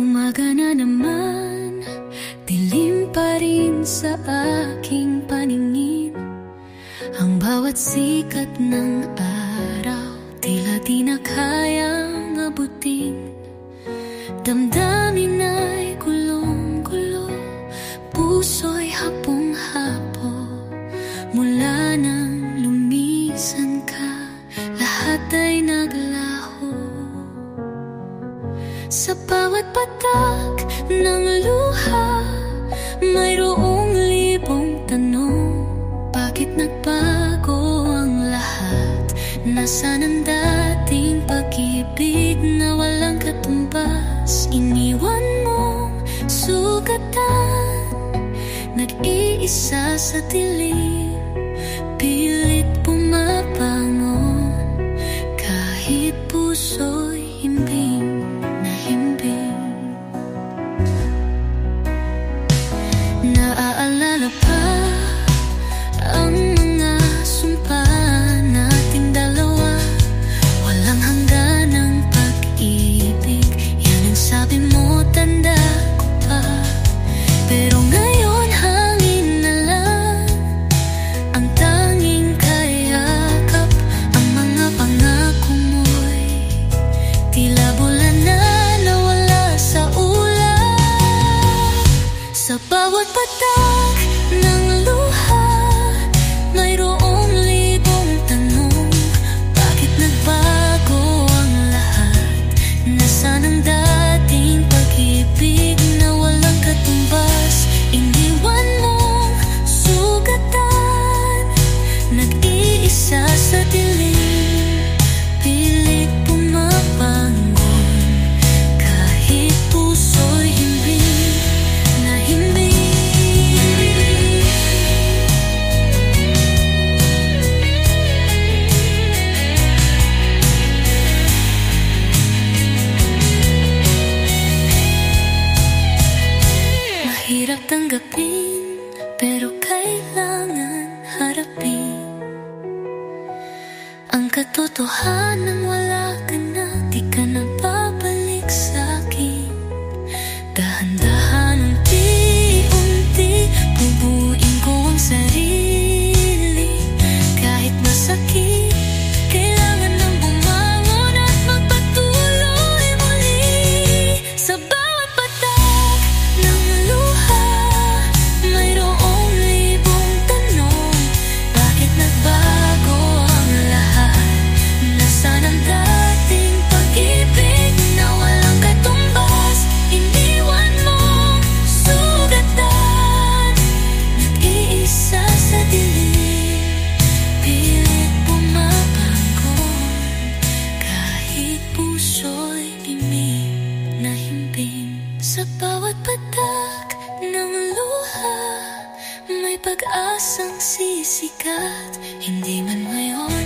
Umaga na naman, dilim pa rin sa aking paningin. Ang bawat sikat ng araw, tila di na kayang abutin. Damdamin ay gulong-gulo, puso'y hapong-hapo. Mula nang lumisan ka, lahat ay naglaho. Sa bawat patak ng luha, mayroong libong tanong. Bakit nagbago ang lahat? Nasaan ang dating pag-ibig na walang katumbas? Iniwan mong sugatan, nag-iisa sa dilim. Pilit pumabangon, kahit puso'y himbing. Naaalala pa ang mga sumpa nating dalawa. Walang hangganang pag-ibig, yan ang sabi mo, tanda ko pa. Pero ngayon hangin na lang ang tanging kayakap. Ang mga pangako mo'y tila bulan na nawala sa ulap. Sa bawat patak ng luha, mayroong libong tanong. Bakit nagbago ang lahat? Nasaan ang dating pag-ibig na walang katumbas? Iniwan mong sugatan, nag-iisa sa dilim. Pilit pumabangon, kahit puso'y himbing na himbing. Mahirap tanggapin, pero kailangan harapin ang katotohanan. Wala ka na, di ka na babalik sa'kin. Dahan-dahan, unti-unti, bubuin ko ang sarili. Kahit masakit, kailangan nang bumangon at magpatuloy muli. Sa bawat patak ng luha, mayroong libong tanong. Bakit nagbago ang lahat? Nasaan ang dating pag-ibig na walang katumbas? Iniwan mong sugatan, nag-iisa sa dilim. Pilit pumabangon, kahit puso'y himbing na himbing. Sa bawat patak ng luha, may pag-asang sisikat. Hindi man ngayon